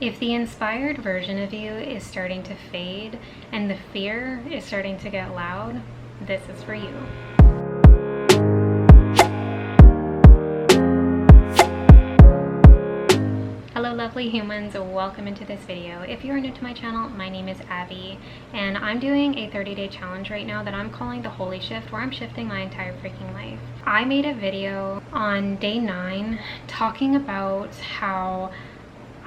If the inspired version of you is starting to fade and the fear is starting to get loud, this is for you. Hello lovely humans, welcome into this video. If you are new to my channel, my name is Abby and I'm doing a 30-day challenge right now that I'm calling the Holy Shift, where I'm shifting my entire freaking life. I made a video on day 9 talking about how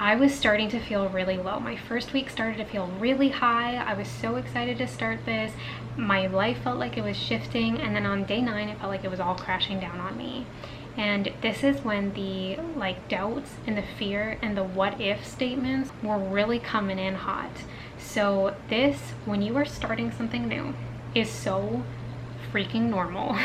I was starting to feel really low. My first week started to feel really high. I was so excited to start this. My life felt like it was shifting, and then on day 9 it felt like it was all crashing down on me. And this is when the doubts and the fear and the what if statements were really coming in hot. So this, when you are starting something new, is so freaking normal.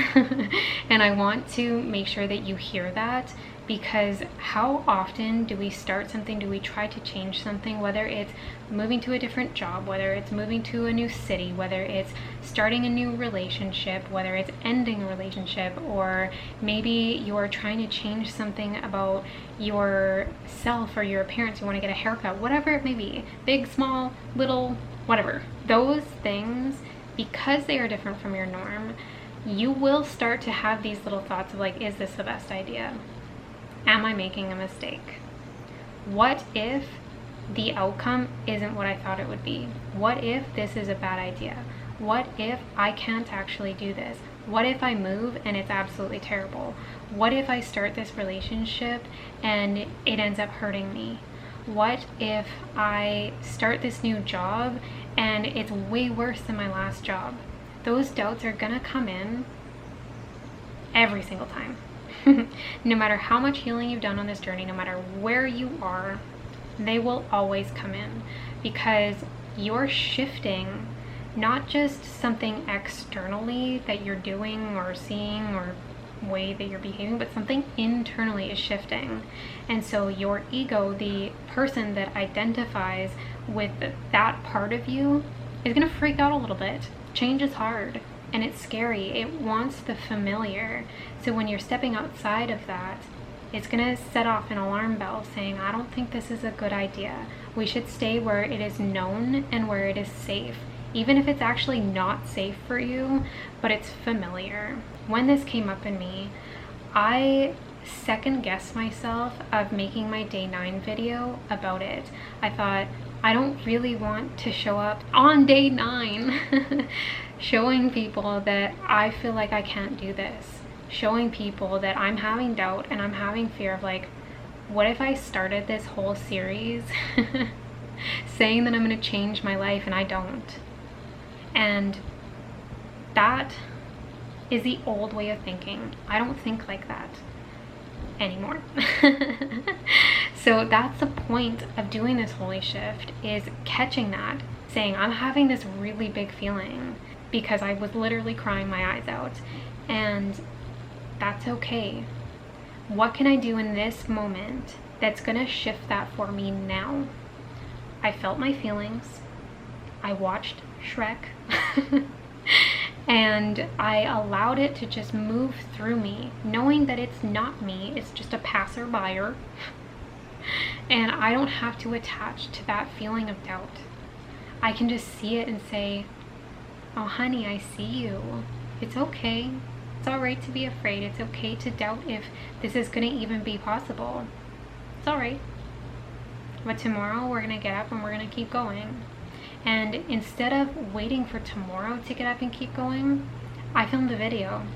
And I want to make sure that you hear that, because how often do we start something, do we try to change something, whether it's moving to a different job, whether it's moving to a new city, whether it's starting a new relationship, whether it's ending a relationship, or maybe you're trying to change something about yourself or your appearance, you want to get a haircut, whatever it may be, big, small, little, whatever. Those things, because they are different from your norm, you will start to have these little thoughts of is this the best idea? Am I making a mistake? What if the outcome isn't what I thought it would be? What if this is a bad idea? What if I can't actually do this? What if I move and it's absolutely terrible? What if I start this relationship and it ends up hurting me? What if I start this new job and it's way worse than my last job? Those doubts are gonna come in every single time. No matter how much healing you've done on this journey, no matter where you are, they will always come in, because you're shifting not just something externally that you're doing or seeing or way that you're behaving, but something internally is shifting. And so your ego, the person that identifies with that part of you, is going to freak out a little bit. Change is hard and it's scary. It wants the familiar. So when you're stepping outside of that, it's going to set off an alarm bell saying, I don't think this is a good idea. We should stay where it is known and where it is safe, even if it's actually not safe for you, but it's familiar. When this came up in me, I second guessed myself of making my day 9 video about it. I thought, I don't really want to show up on day 9 showing people that I feel like I can't do this, showing people that I'm having doubt and I'm having fear of what if I started this whole series saying that I'm going to change my life and I don't? And that is the old way of thinking. I don't think like that anymore. So that's the point of doing this holy shift, is catching that, saying I'm having this really big feeling because I was literally crying my eyes out, and that's okay. What can I do in this moment that's gonna shift that for me now? I felt my feelings. I watched Shrek and I allowed it to just move through me, knowing that it's not me, it's just a passerby, and I don't have to attach to that feeling of doubt. I can just see it and say, oh honey, I see you. It's okay. It's all right to be afraid. It's okay to doubt if this is going to even be possible. It's all right. But tomorrow we're going to get up and we're going to keep going. And instead of waiting for tomorrow to get up and keep going, I filmed a video.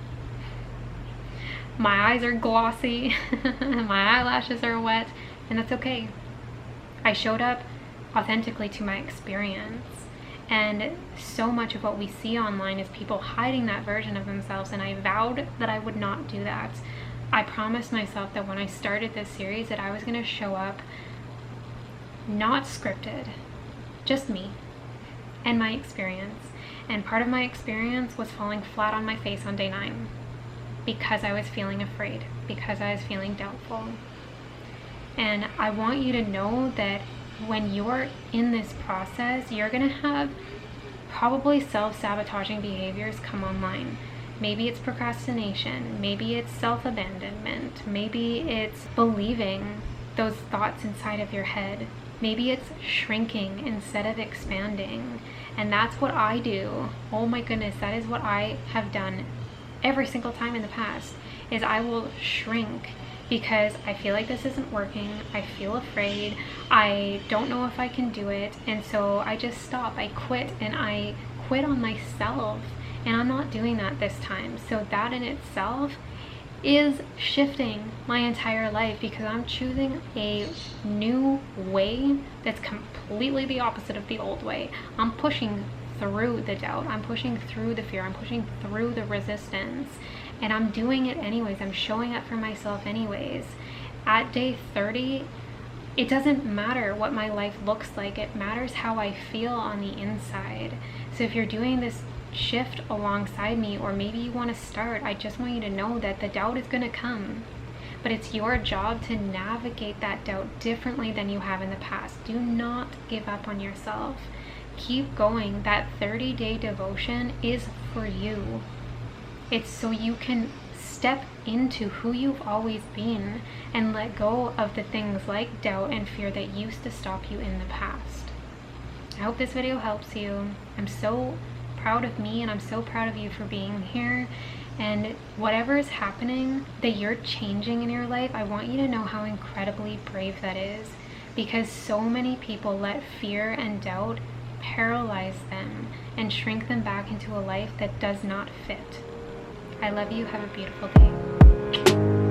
My eyes are glossy, my eyelashes are wet, and that's okay. I showed up authentically to my experience. And so much of what we see online is people hiding that version of themselves, and I vowed that I would not do that. I promised myself that when I started this series that I was going to show up not scripted, just me and my experience. And part of my experience was falling flat on my face on day 9 because I was feeling afraid, because I was feeling doubtful. And I want you to know that when you're in this process, you're gonna have probably self-sabotaging behaviors come online. Maybe it's procrastination, maybe it's self-abandonment, maybe it's believing those thoughts inside of your head. Maybe it's shrinking instead of expanding. And that's what I do. Oh my goodness, that is what I have done every single time in the past, is I will shrink because I feel like this isn't working. I feel afraid. I don't know if I can do it. And so I just stop. I quit, and I quit on myself. And I'm not doing that this time. So that in itself is shifting my entire life, because I'm choosing a new way that's completely the opposite of the old way. I'm pushing through the doubt. I'm pushing through the fear. I'm pushing through the resistance. And I'm doing it anyways. I'm showing up for myself anyways. At day 30, it doesn't matter what my life looks like. It matters how I feel on the inside. So if you're doing this shift alongside me, or maybe you want to start, I just want you to know that the doubt is going to come. But it's your job to navigate that doubt differently than you have in the past. Do not give up on yourself. Keep going. That 30-day devotion is for you. It's so you can step into who you've always been and let go of the things like doubt and fear that used to stop you in the past. I hope this video helps you. I'm so proud of me, and I'm so proud of you for being here. And whatever is happening that you're changing in your life, I want you to know how incredibly brave that is, because so many people let fear and doubt paralyze them and shrink them back into a life that does not fit. I love you. Have a beautiful day.